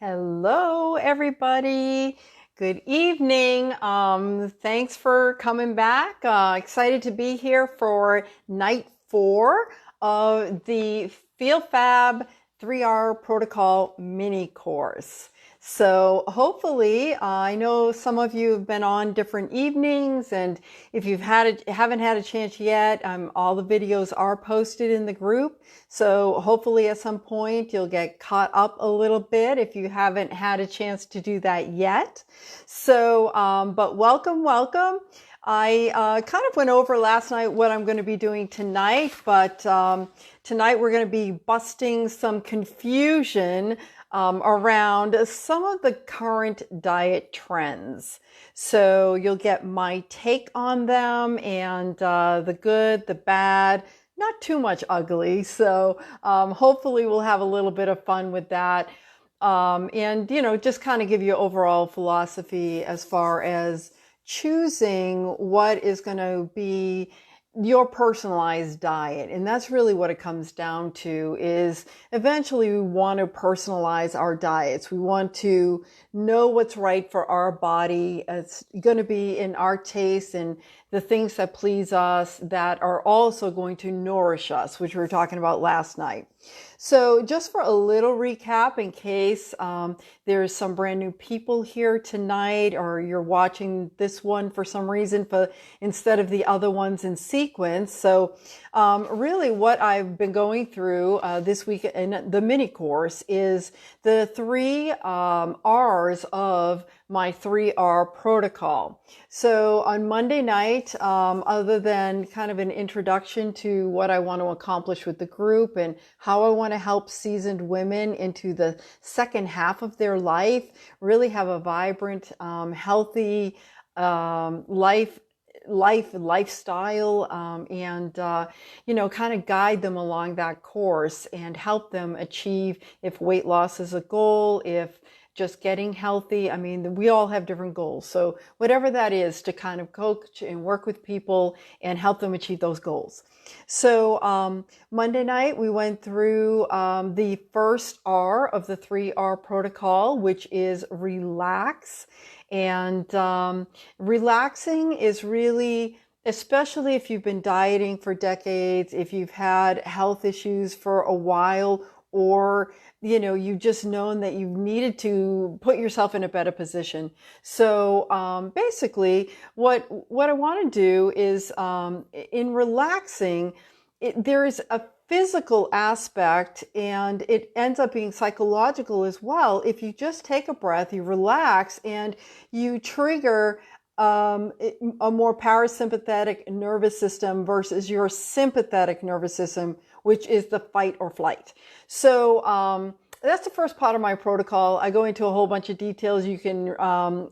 Hello, everybody. Good evening. Thanks for coming back. Excited to be here for night 4 of the FeelFab 3R Protocol mini course. So hopefully, I know some of you have been on different evenings, and if haven't had a chance yet, all the videos are posted in the group. So hopefully at some point you'll get caught up a little bit if you haven't had a chance to do that yet. So, but welcome. I kind of went over last night what I'm going to be doing tonight, but tonight we're going to be busting some confusion around some of the current diet trends. So you'll get my take on them and the good, the bad, not too much ugly. So hopefully we'll have a little bit of fun with that. And, just kind of give you overall philosophy as far as choosing what is going to be your personalized diet. And that's really what it comes down to, is eventually we want to personalize our diets. We want to know what's right for our body. It's going to be in our taste and the things that please us that are also going to nourish us, which we were talking about last night. So just for a little recap, in case there's some brand new people here tonight, or you're watching this one for some reason instead of the other ones in sequence. So really what I've been going through this week in the mini course is the 3 R's of my 3R protocol. So on Monday night, other than kind of an introduction to what I want to accomplish with the group and how I want to help seasoned women into the second half of their life, really have a vibrant, healthy lifestyle, and kind of guide them along that course and help them achieve, if weight loss is a goal, if just getting healthy. I mean, we all have different goals. So whatever that is, to kind of coach and work with people and help them achieve those goals. So Monday night, we went through the first R of the 3R protocol, which is relax. And relaxing is really, especially if you've been dieting for decades, if you've had health issues for a while, or you've just known that you've needed to put yourself in a better position. So basically what I want to do is in relaxing, there is a physical aspect, and it ends up being psychological as well. If you just take a breath, you relax, and you trigger a more parasympathetic nervous system versus your sympathetic nervous system, which is the fight or flight. So that's the first part of my protocol. I go into a whole bunch of details. You can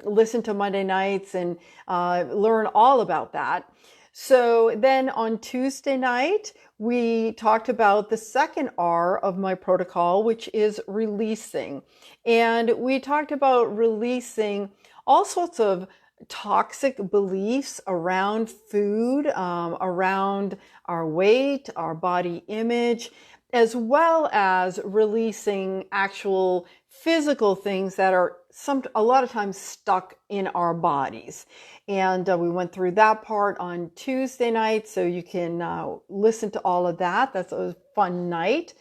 listen to Monday nights and learn all about that. So then on Tuesday night, we talked about the second R of my protocol, which is releasing. And we talked about releasing all sorts of toxic beliefs around food, around our weight, our body image, as well as releasing actual physical things that are a lot of times stuck in our bodies. And we went through that part on Tuesday night, so you can listen to all of that. That's a fun night.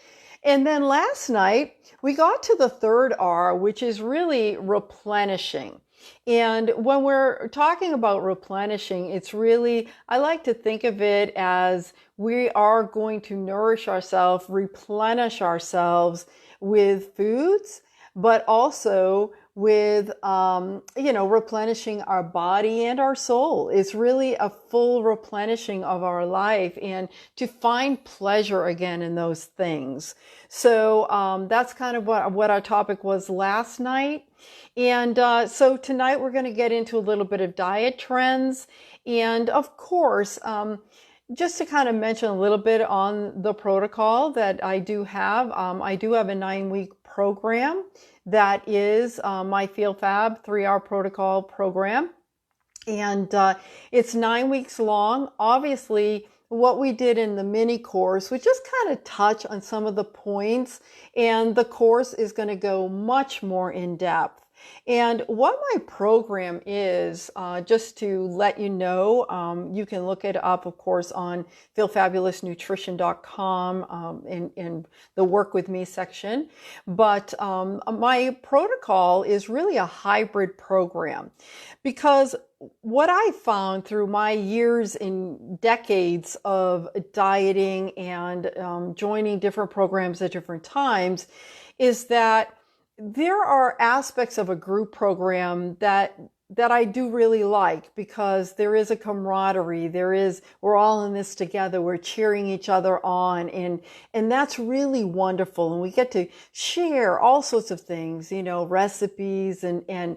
And then last night, we got to the third R, which is really replenishing. And when we're talking about replenishing, it's really, I like to think of it as we are going to nourish ourselves, replenish ourselves with foods, but also with, replenishing our body and our soul. It's really a full replenishing of our life, and to find pleasure again in those things. So that's kind of what our topic was last night. And so tonight we're going to get into a little bit of diet trends. And of course, just to kind of mention a little bit on the protocol that I do have a 9-week program that is my FeelFab 3R protocol program. And it's 9 weeks long. Obviously, what we did in the mini course was just kind of touch on some of the points, and the course is going to go much more in depth. And what my program is, just to let you know, you can look it up, of course, on feelfabulousnutrition.com in the Work With Me section. But my protocol is really a hybrid program, because what I found through my years and decades of dieting and joining different programs at different times is that there are aspects of a group program that I do really like, because there is a camaraderie. We're all in this together. We're cheering each other on, and that's really wonderful. And we get to share all sorts of things, recipes and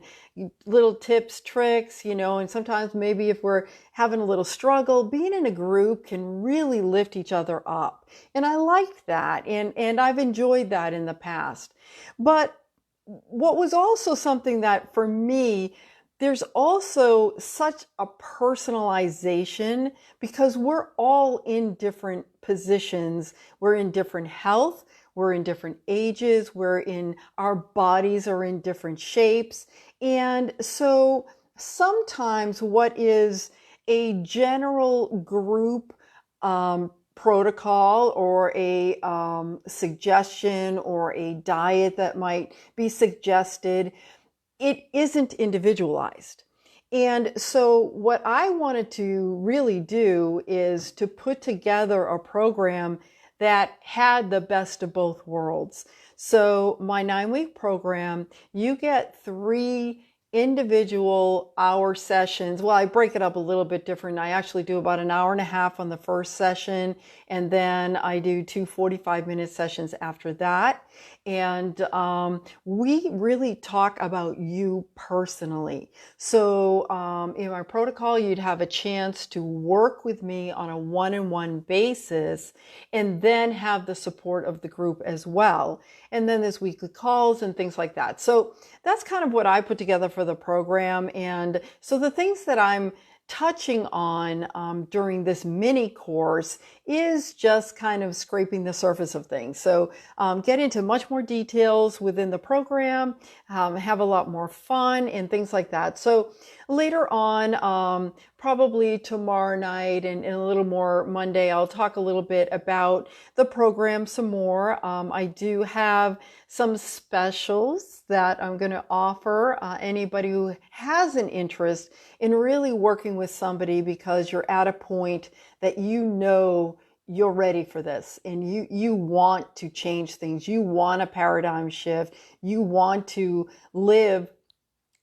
little tips, tricks, and sometimes maybe if we're having a little struggle, being in a group can really lift each other up. And I like that. And I've enjoyed that in the past. But what was also something that for me, there's also such a personalization, because we're all in different positions. We're in different health. We're in different ages. Our bodies are in different shapes. And so sometimes what is a general group protocol or a suggestion or a diet that might be suggested, it isn't individualized. And so what I wanted to really do is to put together a program that had the best of both worlds. So my 9-week program, you get 3 individual hour sessions. Well, I break it up a little bit different. I actually do about an hour and a half on the first session, and then I do 2 45-minute sessions after that. And we really talk about you personally. So in my protocol, you'd have a chance to work with me on a one-on-one basis, and then have the support of the group as well. And then there's weekly calls and things like that. So that's kind of what I put together for the program. And so the things that I'm touching on during this mini course is just kind of scraping the surface of things. So get into much more details within the program, have a lot more fun and things like that. So later on, probably tomorrow night and a little more Monday, I'll talk a little bit about the program some more. I do have some specials that I'm going to offer anybody who has an interest in really working with somebody, because you're at a point that you're ready for this, and you want to change things. You want a paradigm shift. You want to live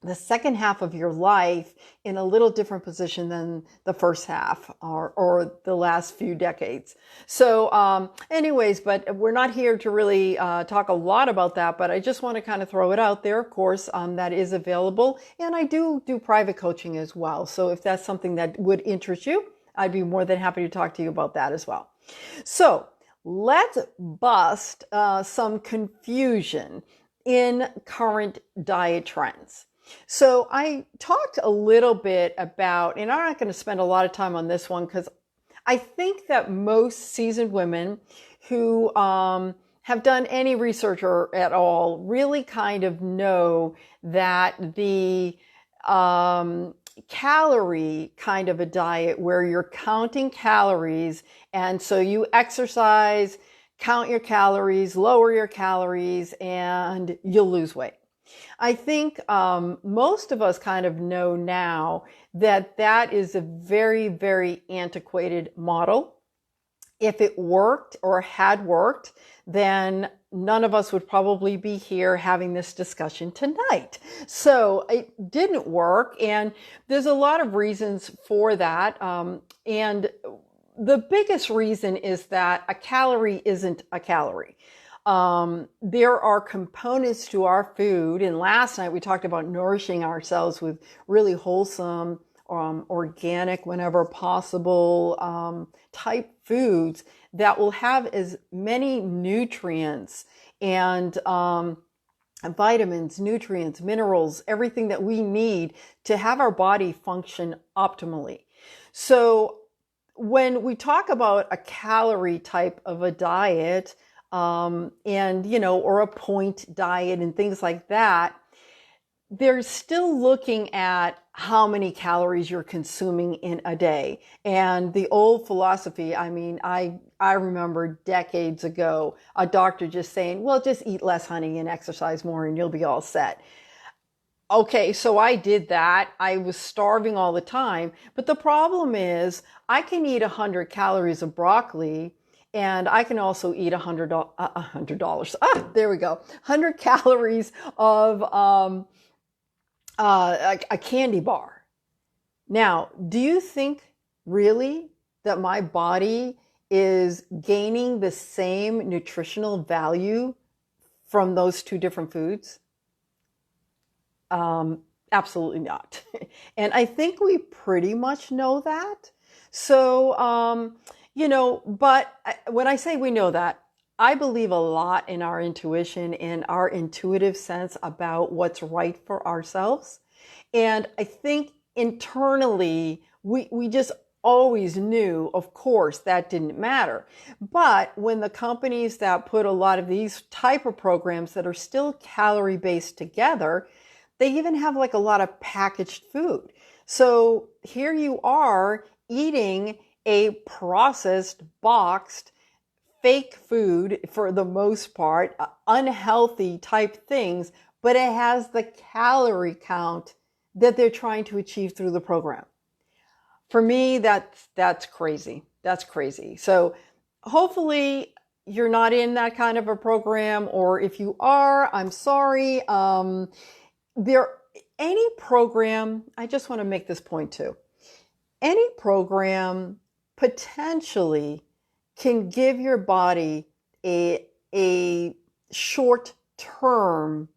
the second half of your life in a little different position than the first half or the last few decades. So anyways, but we're not here to really talk a lot about that, but I just want to kind of throw it out there. Of course, that is available. And I do private coaching as well. So if that's something that would interest you, I'd be more than happy to talk to you about that as well. So let's bust some confusion in current diet trends. So I talked a little bit about, and I'm not going to spend a lot of time on this one, because I think that most seasoned women who have done any research or at all really kind of know that the calorie kind of a diet where you're counting calories, and so you exercise, count your calories, lower your calories, and you'll lose weight. I think most of us kind of know now that that is a very, very antiquated model. If it worked or had worked, then none of us would probably be here having this discussion tonight. So it didn't work, and there's a lot of reasons for that. And the biggest reason is that a calorie isn't a calorie. There are components to our food, and last night we talked about nourishing ourselves with really wholesome, organic, whenever possible, type foods that will have as many nutrients and vitamins, nutrients, minerals, everything that we need to have our body function optimally. So when we talk about a calorie type of a diet, and, or a point diet and things like that, they're still looking at how many calories you're consuming in a day. And the old philosophy, I mean, I remember decades ago, a doctor just saying, well, just eat less, honey, and exercise more and you'll be all set. Okay, so I did that. I was starving all the time. But the problem is I can eat 100 calories of broccoli and I can also eat $100. There we go. 100 calories of a candy bar. Now, do you think really that my body is gaining the same nutritional value from those two different foods? Absolutely not. And I think we pretty much know that. So, but when I say we know that, I believe a lot in our intuition and our intuitive sense about what's right for ourselves. And I think internally, we just always knew, of course, that didn't matter. But when the companies that put a lot of these type of programs that are still calorie based together, they even have like a lot of packaged food. So here you are eating a processed, boxed, fake food for the most part, unhealthy type things, but it has the calorie count that they're trying to achieve through the program. For me, that's crazy. That's crazy. So hopefully you're not in that kind of a program, or if you are, I'm sorry. Any program, I just want to make this point too. Any program potentially can give your body a short-term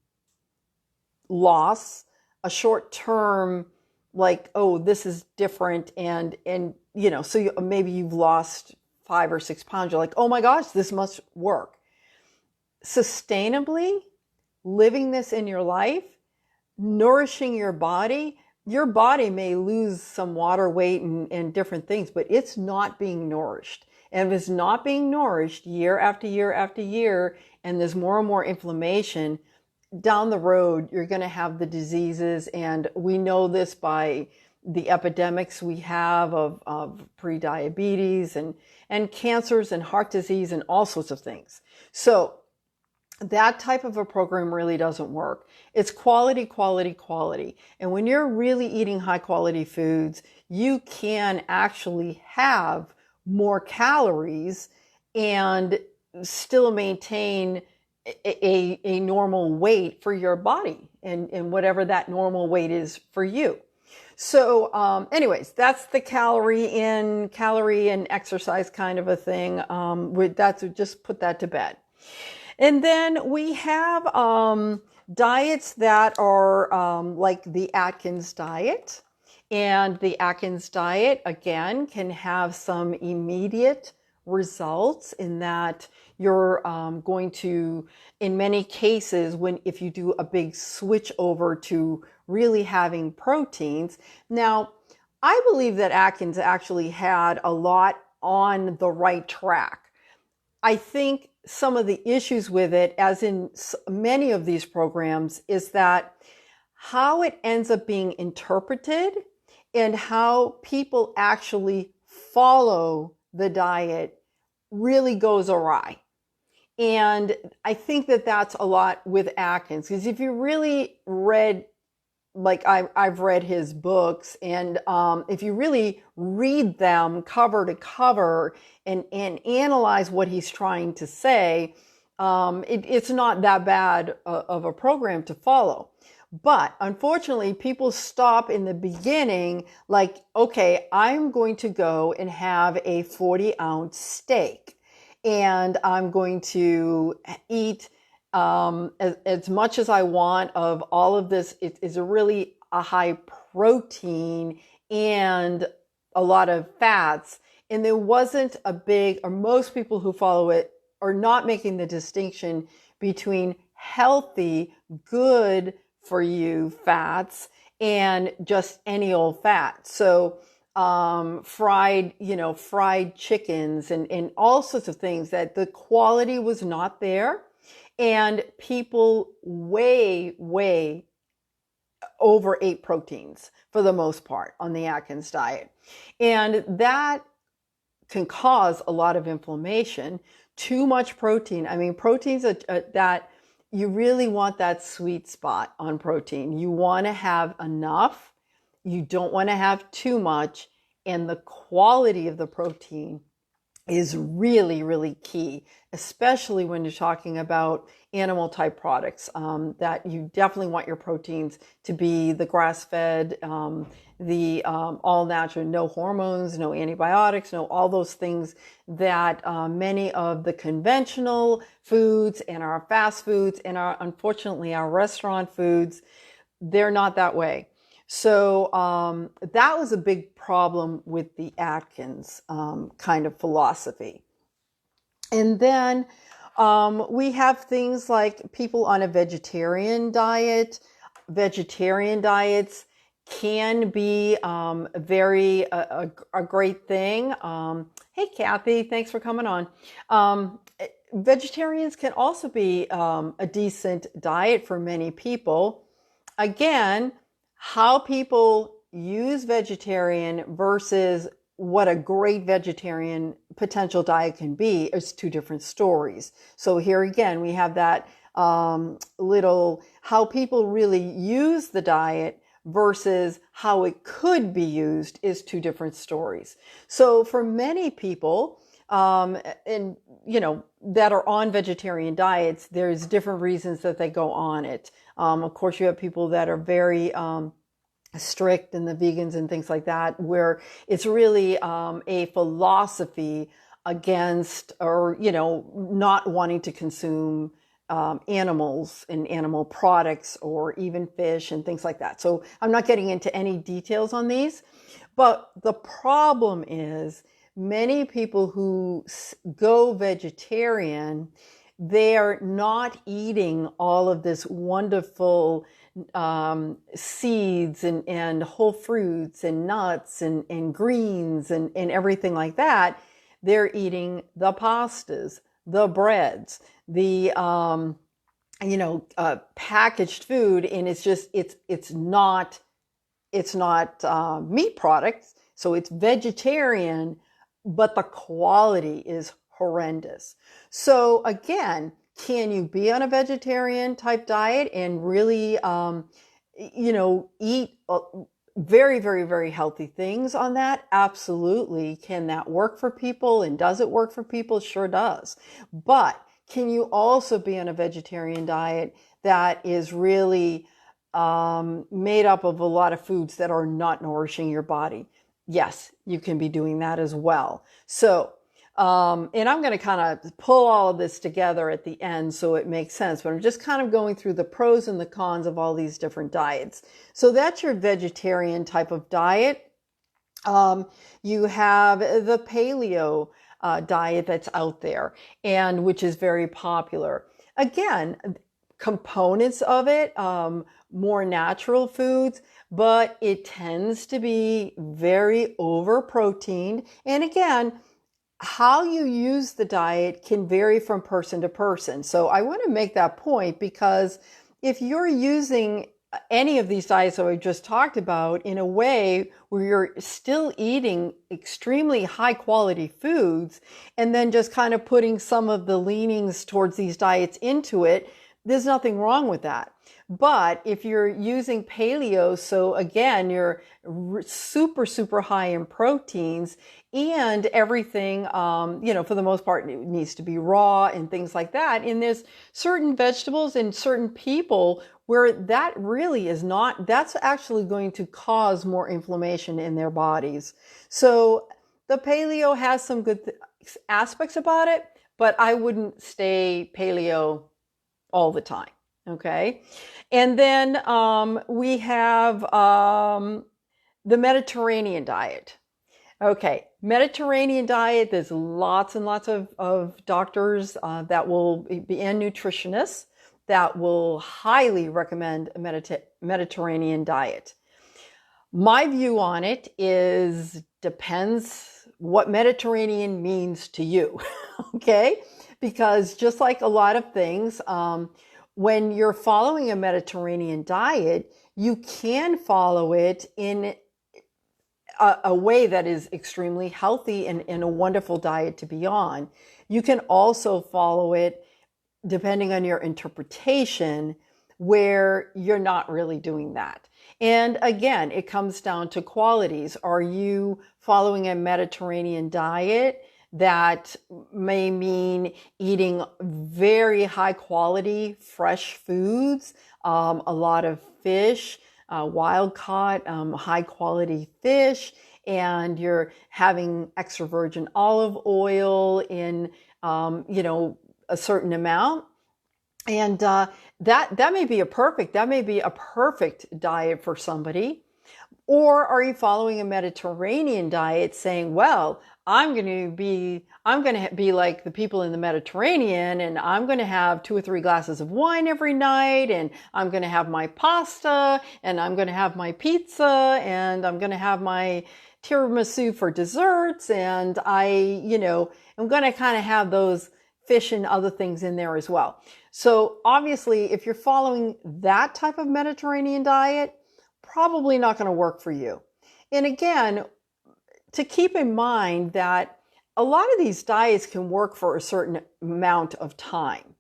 loss, a short-term like, oh, this is different, and so maybe you've lost 5 or 6 pounds. You're like, oh my gosh, this must work. Sustainably living this in your life, nourishing your body may lose some water weight and different things, but it's not being nourished. And if it's not being nourished year after year after year, and there's more and more inflammation, down the road, you're going to have the diseases. And we know this by the epidemics we have of pre-diabetes and cancers and heart disease and all sorts of things. So that type of a program really doesn't work. It's quality, quality, quality. And when you're really eating high quality foods, you can actually have more calories and still maintain a normal weight for your body and whatever that normal weight is for you. So anyways, that's the calorie and exercise kind of a thing. That's just put that to bed. And then we have diets that are like the Atkins diet. And the Atkins diet, again, can have some immediate results in that you're going to, in many cases, if you do a big switch over to really having proteins. Now, I believe that Atkins actually had a lot on the right track. I think some of the issues with it, as in many of these programs, is that how it ends up being interpreted and how people actually follow the diet really goes awry. And I think that that's a lot with Atkins, because if you really read, like I've read his books, and if you really read them cover to cover and analyze what he's trying to say, it's not that bad of a program to follow. But unfortunately, people stop in the beginning like, okay, I'm going to go and have a 40-ounce steak, and I'm going to eat as much as I want of all of this. It is really a high protein and a lot of fats. And there wasn't a big, or most people who follow it are not making the distinction between healthy, good for you fats and just any old fat. So fried chickens and all sorts of things, that the quality was not there. And people way overate proteins for the most part on the Atkins diet. And that can cause a lot of inflammation. Too much protein. I mean, proteins that you really want that sweet spot on protein. You want to have enough. You don't want to have too much. And the quality of the protein is really key, especially when you're talking about animal type products, that you definitely want your proteins to be the grass-fed, the all natural, no hormones, no antibiotics, no all those things that many of the conventional foods and our fast foods and unfortunately our restaurant foods, they're not that way. So that was a big problem with the Atkins kind of philosophy. And then we have things like people on a vegetarian diet. Vegetarian diets can be a great thing. Hey, Kathy, thanks for coming on. Vegetarians can also be a decent diet for many people. Again, how people use vegetarian versus what a great vegetarian potential diet can be is two different stories. So here again, we have that little how people really use the diet versus how it could be used is two different stories. So for many people, and that are on vegetarian diets, there's different reasons that they go on it. Of course, you have people that are very strict, and the vegans and things like that, where it's really a philosophy against, or not wanting to consume animals and animal products or even fish and things like that. So I'm not getting into any details on these, but the problem is many people who go vegetarian, they are not eating all of this wonderful seeds and whole fruits and nuts and greens and everything like that. They're eating the pastas, the breads, the packaged food, and it's not meat products, so it's vegetarian, but the quality is horrendous. So again, can you be on a vegetarian type diet and really eat very healthy things on that? Absolutely. Can that work for people, and does it work for people? Sure does. But can you also be on a vegetarian diet that is really made up of a lot of foods that are not nourishing your body? Yes, you can be doing that as well. So, and I'm going to kind of pull all of this together at the end so it makes sense, but I'm just kind of going through the pros and the cons of all these different diets. So that's your vegetarian type of diet. You have the paleo diet that's out there, and which is very popular. Again, components of it, more natural foods, but it tends to be very over proteined. And again, how you use the diet can vary from person to person. So I want to make that point, because if you're using any of these diets that we just talked about in a way where you're still eating extremely high quality foods and then just kind of putting some of the leanings towards these diets into it, there's nothing wrong with that. But if you're using paleo, so again, you're super high in proteins, and everything, for the most part, it needs to be raw and things like that. And there's certain vegetables and certain people where that really is not, that's actually going to cause more inflammation in their bodies. So the paleo has some good aspects about it, but I wouldn't stay paleo all the time. Okay. And then we have the Mediterranean diet. Okay, Mediterranean diet, there's lots and lots of doctors that will be, and nutritionists that will highly recommend a Mediterranean diet. My view on it is depends what Mediterranean means to you, okay? Because just like a lot of things, when you're following a Mediterranean diet, you can follow it in a way that is extremely healthy and a wonderful diet to be on. You can also follow it depending on your interpretation where you're not really doing that. And again, it comes down to qualities. Are you following a Mediterranean diet that may mean eating very high quality, fresh foods, a lot of fish, wild caught, high quality fish, and you're having extra virgin olive oil in, a certain amount? And that may be a perfect diet for somebody. Or are you following a Mediterranean diet saying, well, I'm going to be like the people in the Mediterranean, and I'm going to have 2 or 3 glasses of wine every night, and I'm going to have my pasta, and I'm going to have my pizza, and I'm going to have my tiramisu for desserts, and I'm going to kind of have those fish and other things in there as well. So obviously, if you're following that type of Mediterranean diet, probably not going to work for you. And again, to keep in mind that a lot of these diets can work for a certain amount of time.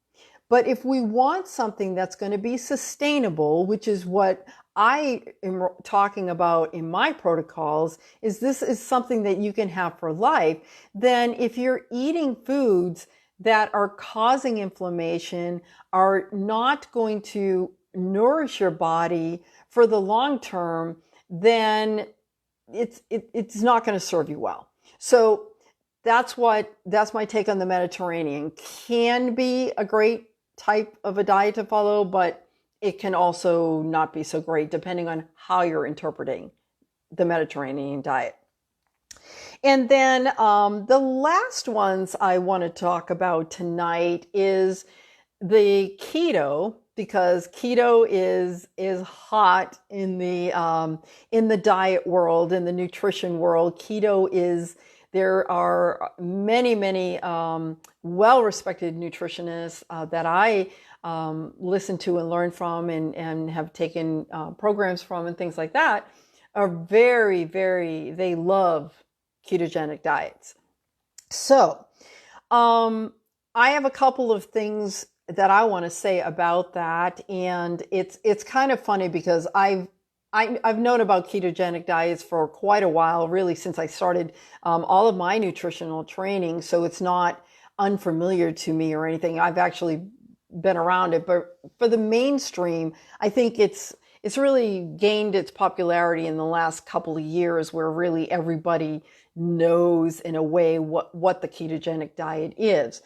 But if we want something that's going to be sustainable, which is what I am talking about in my protocols, is this is something that you can have for life, then if you're eating foods that are causing inflammation, are not going to nourish your body for the long term, then it's not going to serve you well. So that's my take on the Mediterranean. Can be a great type of a diet to follow, but it can also not be so great depending on how you're interpreting the Mediterranean diet. And then the last ones I want to talk about tonight is the keto, because keto is hot in the diet world, in the nutrition world. There are many well-respected nutritionists that I listen to and learn from and have taken programs from and things like that, are they love ketogenic diets. So I have a couple of things that I want to say about that, and it's kind of funny because I've known about ketogenic diets for quite a while, really since I started all of my nutritional training, so it's not unfamiliar to me or anything. I've actually been around it, but for the mainstream, I think it's really gained its popularity in the last couple of years, where really everybody knows in a way what the ketogenic diet is.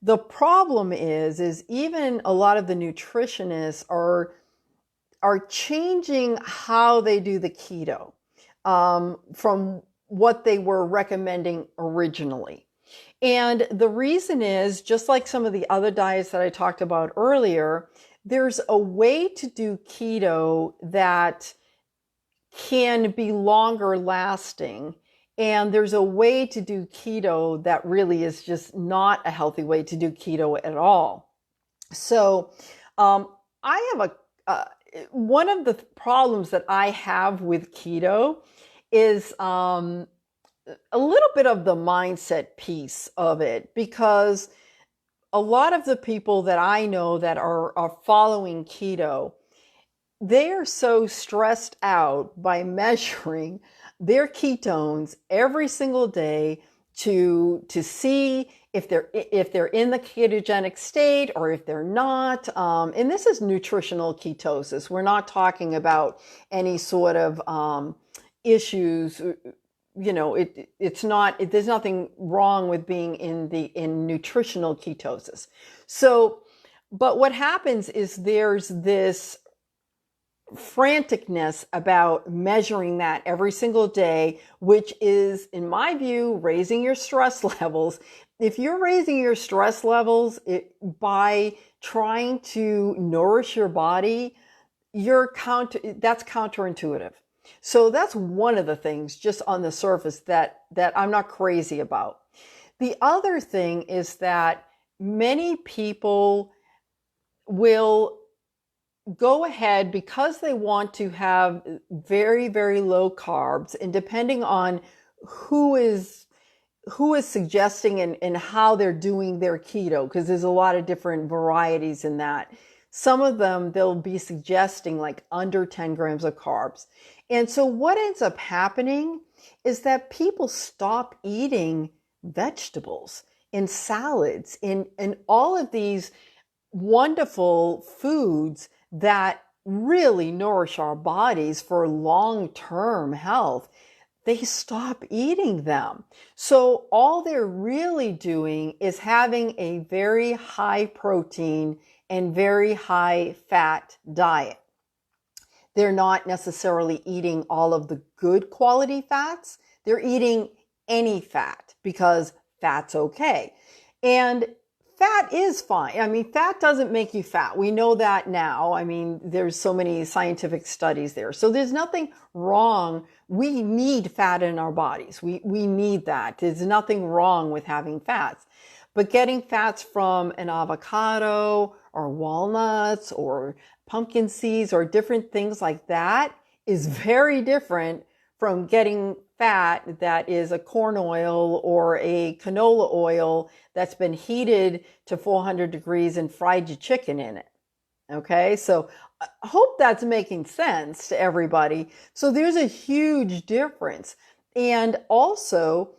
The problem is even a lot of the nutritionists are changing how they do the keto from what they were recommending originally. And the reason is, just like some of the other diets that I talked about earlier, there's a way to do keto that can be longer lasting. And there's a way to do keto that really is just not a healthy way to do keto at all. So I have one of the problems that I have with keto is a little bit of the mindset piece of it, because a lot of the people that I know that are following keto, they are so stressed out by measuring their ketones every single day to see if they're in the ketogenic state or if they're not. And this is nutritional ketosis. We're not talking about any sort of issues. It's not. There's nothing wrong with being in nutritional ketosis. So, but what happens is there's this franticness about measuring that every single day, which is, in my view, raising your stress levels. If you're raising your stress levels by trying to nourish your body, that's counterintuitive. So that's one of the things just on the surface that I'm not crazy about. The other thing is that many people will go ahead because they want to have very, very low carbs, and depending on who is suggesting and how they're doing their keto, because there's a lot of different varieties in that. Some of them, they'll be suggesting like under 10 grams of carbs. And so what ends up happening is that people stop eating vegetables and salads and all of these wonderful foods that really nourish our bodies for long-term health. They stop eating them. So all they're really doing is having a very high protein and very high fat diet. They're not necessarily eating all of the good quality fats. They're eating any fat because fat's okay. And fat is fine. I mean, fat doesn't make you fat. We know that now. I mean, there's so many scientific studies there. So there's nothing wrong. We need fat in our bodies. We need that. There's nothing wrong with having fats. But getting fats from an avocado or walnuts or pumpkin seeds or different things like that is very different from getting fat that is a corn oil or a canola oil that's been heated to 400 degrees and fried your chicken in it. Okay, so I hope that's making sense to everybody. So there's a huge difference. And also,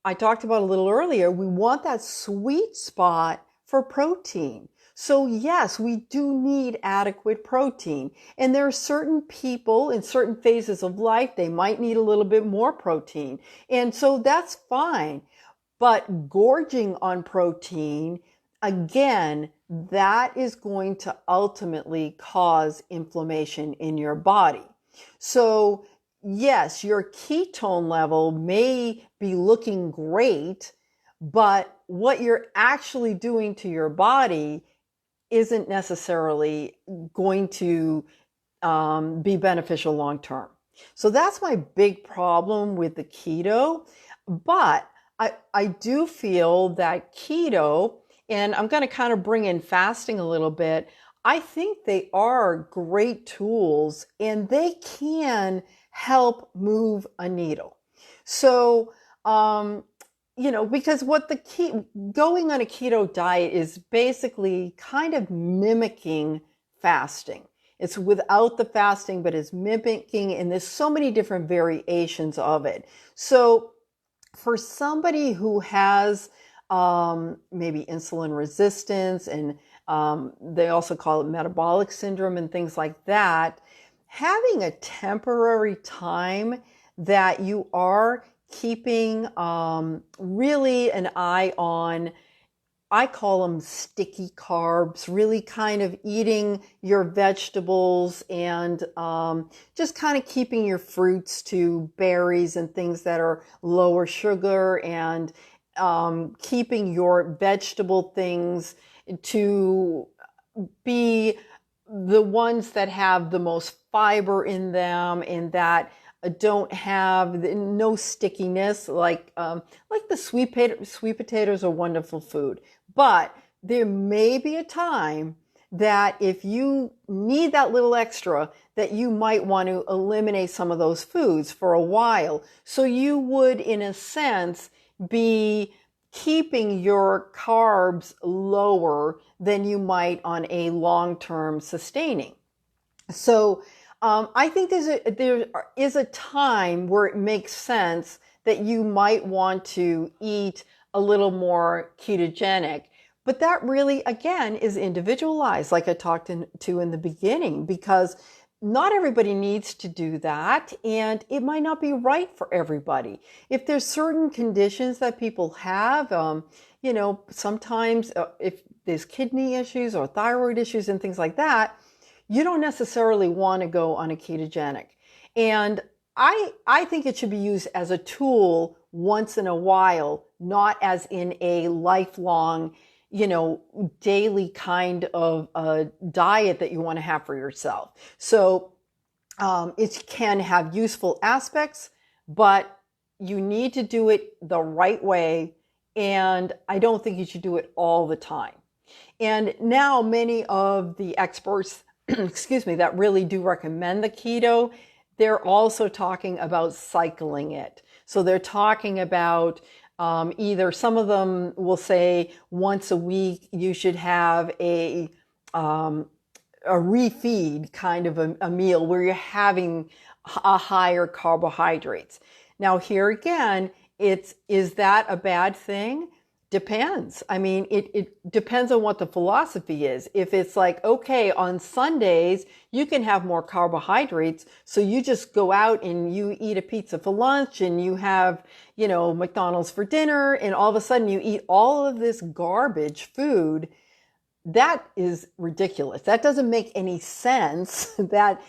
I talked about a little earlier, we want that sweet spot for protein. So yes, we do need adequate protein. And there are certain people in certain phases of life, they might need a little bit more protein. And so that's fine. But gorging on protein, again, that is going to ultimately cause inflammation in your body. So yes, your ketone level may be looking great, but what you're actually doing to your body isn't necessarily going to be beneficial long term. So that's my big problem with the keto. But I do feel that keto, and I'm going to kind of bring in fasting a little bit, I think they are great tools and they can help move a needle. So, because what going on a keto diet is basically kind of mimicking fasting. It's without the fasting, but it's mimicking, and there's so many different variations of it. So for somebody who has maybe insulin resistance, and they also call it metabolic syndrome and things like that, having a temporary time that you are keeping really an eye on, I call them sticky carbs, really kind of eating your vegetables and just kind of keeping your fruits to berries and things that are lower sugar, and keeping your vegetable things to be the ones that have the most fiber in them and that don't have no stickiness, like the sweet potatoes are wonderful food. But there may be a time that if you need that little extra, that you might want to eliminate some of those foods for a while. So you would, in a sense, be keeping your carbs lower than you might on a long-term sustaining. So I think there is a time where it makes sense that you might want to eat a little more ketogenic. But that really, again, is individualized, like I talked to in the beginning, because not everybody needs to do that, and it might not be right for everybody. If there's certain conditions that people have, sometimes if there's kidney issues or thyroid issues and things like that, you don't necessarily want to go on a ketogenic. And I think it should be used as a tool once in a while, not as in a lifelong, daily kind of diet that you want to have for yourself. So It can have useful aspects, but you need to do it the right way. And I don't think you should do it all the time. And now many of the experts, excuse me, that really do recommend the keto, they're also talking about cycling it. So they're talking about either some of them will say once a week you should have a refeed kind of a meal where you're having a higher carbohydrates. Now here again, is that a bad thing? Depends. I mean, it depends on what the philosophy is. If it's like, okay, on Sundays, you can have more carbohydrates. So you just go out and you eat a pizza for lunch and you have, McDonald's for dinner. And all of a sudden you eat all of this garbage food. That is ridiculous. That doesn't make any sense that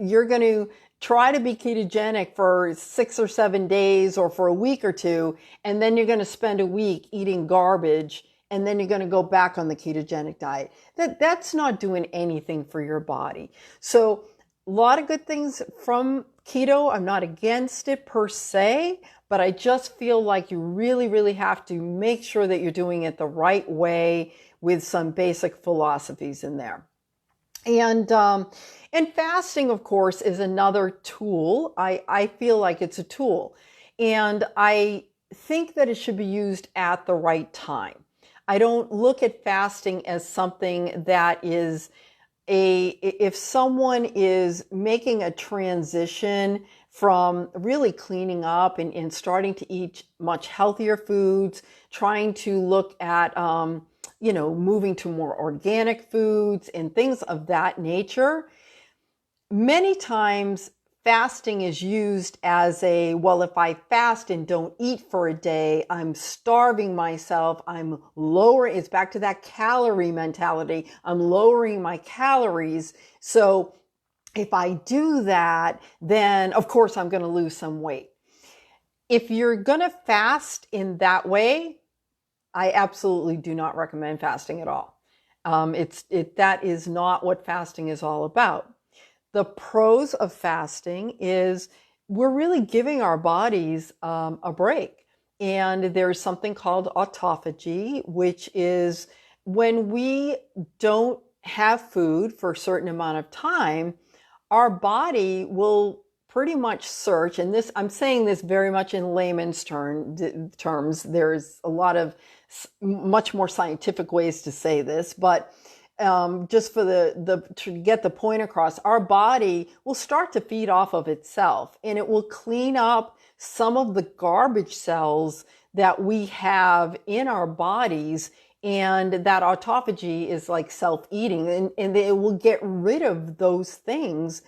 you're going to try to be ketogenic for 6 or 7 days or for a week or two, and then you're going to spend a week eating garbage, and then you're going to go back on the ketogenic diet. That's not doing anything for your body. So a lot of good things from keto. I'm not against it per se, but I just feel like you really, really have to make sure that you're doing it the right way with some basic philosophies in there. And fasting, of course, is another tool. I feel like it's a tool. And I think that it should be used at the right time. I don't look at fasting as something that is if someone is making a transition from really cleaning up and starting to eat much healthier foods, trying to look at, moving to more organic foods and things of that nature. Many times fasting is used as well, if I fast and don't eat for a day, I'm starving myself. I'm lowering, it's back to that calorie mentality. I'm lowering my calories. So if I do that, then of course I'm going to lose some weight. If you're going to fast in that way, I absolutely do not recommend fasting at all. That is not what fasting is all about. The pros of fasting is we're really giving our bodies a break. And there's something called autophagy, which is when we don't have food for a certain amount of time, our body will pretty much search, and this, I'm saying this very much in layman's terms. There's a lot of much more scientific ways to say this, but just for to get the point across, our body will start to feed off of itself, and it will clean up some of the garbage cells that we have in our bodies. And that autophagy is like self-eating, and it will get rid of those things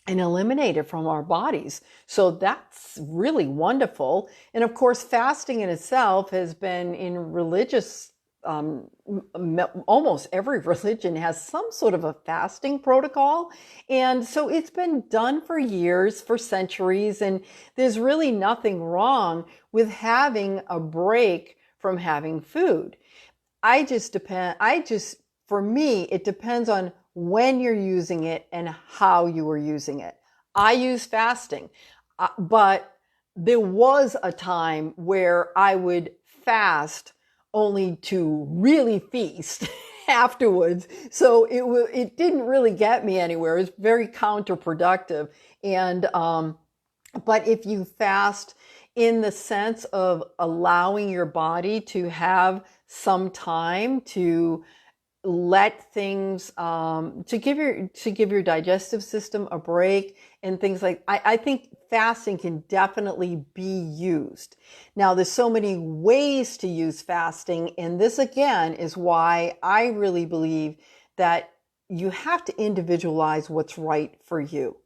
and eliminate it from our bodies. So that's really wonderful. And of course, fasting in itself has been in religious, almost every religion has some sort of a fasting protocol. And so it's been done for years, for centuries, and there's really nothing wrong with having a break from having food. For me, it depends on when you're using it and how you are using it. I use fasting, but there was a time where I would fast only to really feast afterwards. So it didn't really get me anywhere. It was very counterproductive. And, but if you fast in the sense of allowing your body to have some time to let things to give your digestive system a break and things like I think fasting can definitely be used. Now there's so many ways to use fasting, and this again is why I really believe that you have to individualize what's right for you.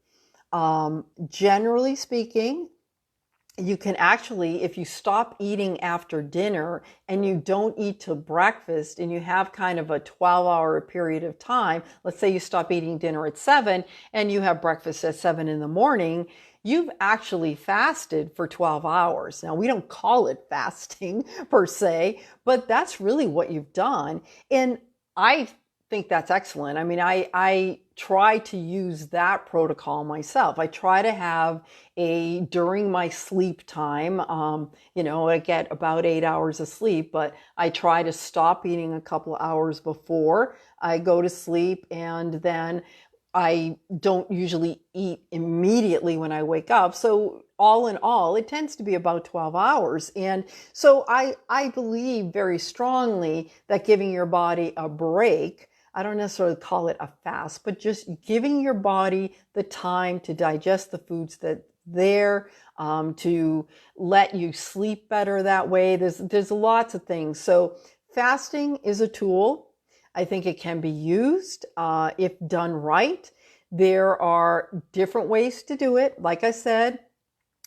Generally speaking, you can actually, if you stop eating after dinner and you don't eat till breakfast and you have kind of a 12-hour period of time, let's say you stop eating dinner at 7 and you have breakfast at 7 in the morning, you've actually fasted for 12 hours. Now, we don't call it fasting per se, but that's really what you've done. And I think that's excellent. I mean, I try to use that protocol myself. I try to have during my sleep time, I get about 8 hours of sleep, but I try to stop eating a couple of hours before I go to sleep. And then I don't usually eat immediately when I wake up. So all in all, it tends to be about 12 hours. And so I believe very strongly that giving your body a break, I don't necessarily call it a fast, but just giving your body the time to digest the foods that there, to let you sleep better that way. There's lots of things. So fasting is a tool. I think it can be used if done right. There are different ways to do it. Like I said,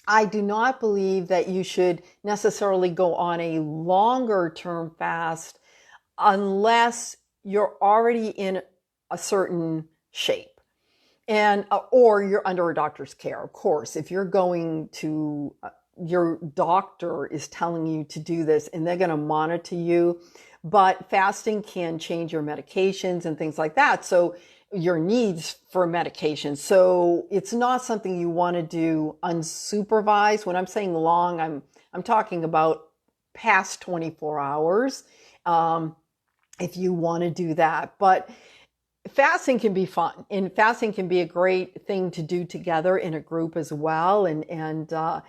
I do not believe that you should necessarily go on a longer term fast unless you're already in a certain shape and or you're under a doctor's care. Of course, if you're going to your doctor is telling you to do this and they're going to monitor you, but fasting can change your medications and things like that. So your needs for medication. So it's not something you want to do unsupervised. When I'm saying long, I'm talking about past 24 hours. If you want to do that, but fasting can be fun, and fasting can be a great thing to do together in a group as well. And I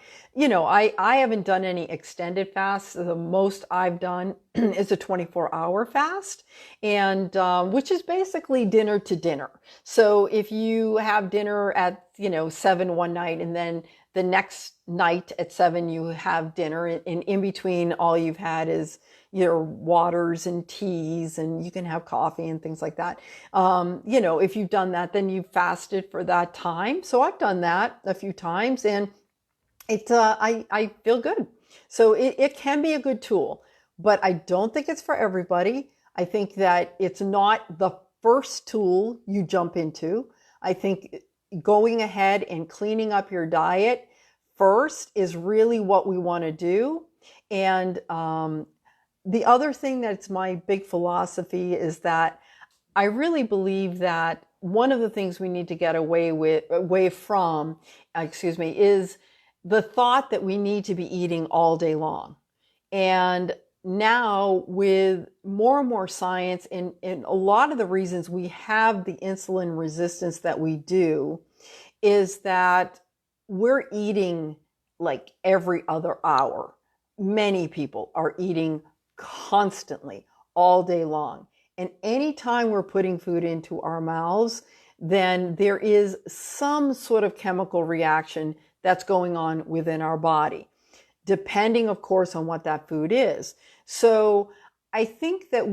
haven't done any extended fasts. The most I've done is a 24-hour fast, and which is basically dinner to dinner. So if you have dinner at 7 one night, and then the next night at 7 you have dinner, and in between all you've had is your waters and teas, and you can have coffee and things like that. If you've done that, then you've fasted for that time. So I've done that a few times, and I feel good. So it can be a good tool, but I don't think it's for everybody. I think that it's not the first tool you jump into. I think going ahead and cleaning up your diet first is really what we want to do. And the other thing that's my big philosophy is that I really believe that one of the things we need to get away from, is the thought that we need to be eating all day long. And now with more and more science and a lot of the reasons we have the insulin resistance that we do is that we're eating like every other hour. Many people are eating constantly all day long. And anytime we're putting food into our mouths, then there is some sort of chemical reaction that's going on within our body, depending, of course, on what that food is. So I think that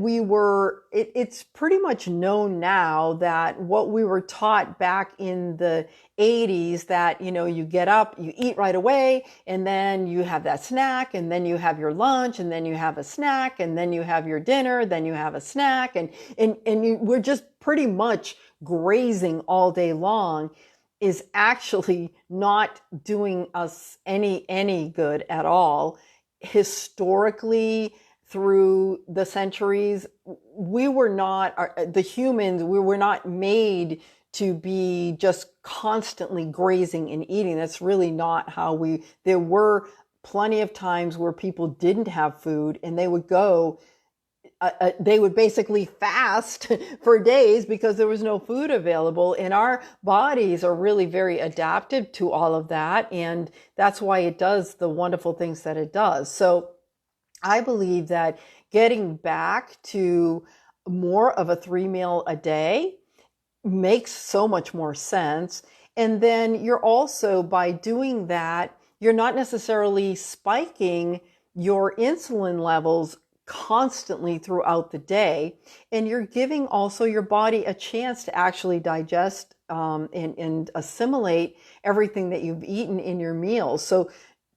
it's pretty much known now that what we were taught back in the 80s, that, you get up, you eat right away, and then you have that snack, and then you have your lunch, and then you have a snack, and then you have your dinner, then you have a snack, we're just pretty much grazing all day long, is actually not doing us any good at all. Historically, through the centuries, we were not made to be just constantly grazing and eating. That's really not how there were plenty of times where people didn't have food, and they would basically fast for days because there was no food available. And our bodies are really very adaptive to all of that. And that's why it does the wonderful things that it does. So I believe that getting back to more of a 3 meal a day makes so much more sense. And then you're also, by doing that, you're not necessarily spiking your insulin levels constantly throughout the day. And you're giving also your body a chance to actually digest and assimilate everything that you've eaten in your meals. So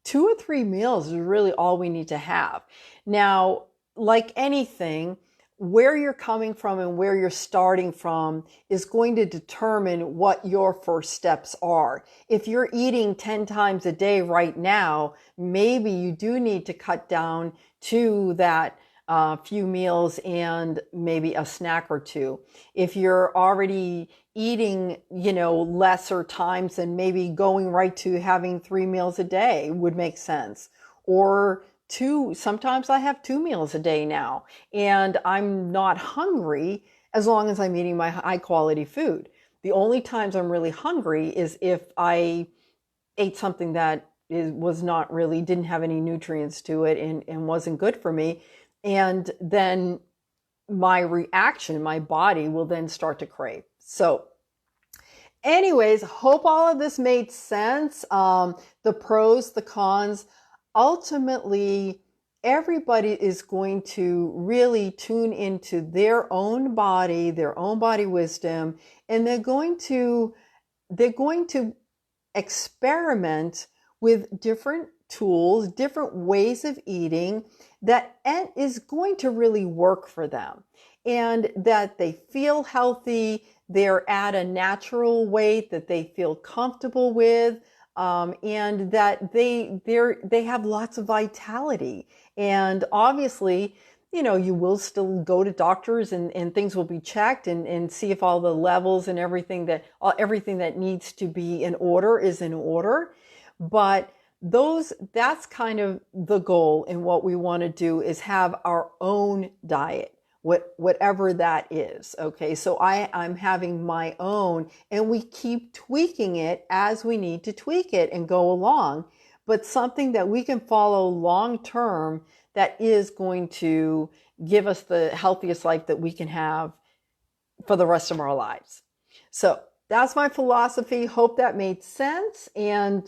2 or 3 meals is really all we need to have. Now, like anything, where you're coming from and where you're starting from is going to determine what your first steps are. If you're eating 10 times a day right now, maybe you do need to cut down to that a few meals and maybe a snack or two. If you're already eating, lesser times, then maybe going right to having 3 meals a day would make sense. Or two, sometimes I have 2 meals a day now, and I'm not hungry as long as I'm eating my high quality food. The only times I'm really hungry is if I ate something that was not really, didn't have any nutrients to it and wasn't good for me. And then my reaction, my body will then start to crave. So anyways, hope all of this made sense. The pros, the cons. Ultimately, everybody is going to really tune into their own body wisdom, and they're going to experiment with different tools, different ways of eating that is going to really work for them, and that they feel healthy, they're at a natural weight that they feel comfortable with, and that they have lots of vitality. And obviously, you will still go to doctors and things will be checked and see if all the levels and everything that needs to be in order is in order. But that's kind of the goal. And what we want to do is have our own diet, whatever that is. Okay. So I'm having my own, and we keep tweaking it as we need to tweak it and go along, but something that we can follow long term that is going to give us the healthiest life that we can have for the rest of our lives. So that's my philosophy. Hope that made sense. And,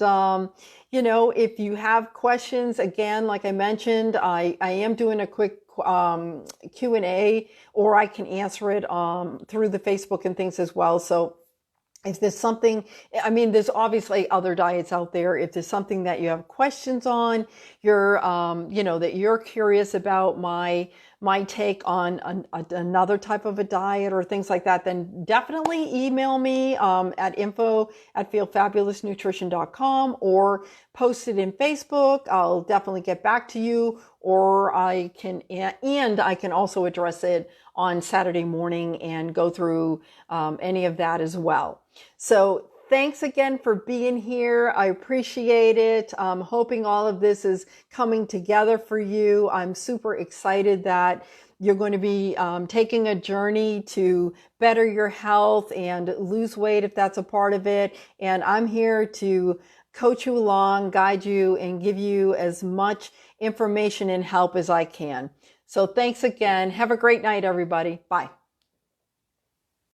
if you have questions, again, like I mentioned, I am doing a quick Q&A, or I can answer it through the Facebook and things as well. So if there's something, there's obviously other diets out there. If there's something that you have questions on, that you're curious about my take on another type of a diet or things like that, then definitely email me at info@feelfabulousnutrition.com, or post it in Facebook. I'll definitely get back to you, or I can also address it on Saturday morning and go through any of that as well. So thanks again for being here. I appreciate it. I'm hoping all of this is coming together for you. I'm super excited that you're going to be taking a journey to better your health and lose weight if that's a part of it. And I'm here to coach you along, guide you, and give you as much information and help as I can. So thanks again. Have a great night, everybody. Bye.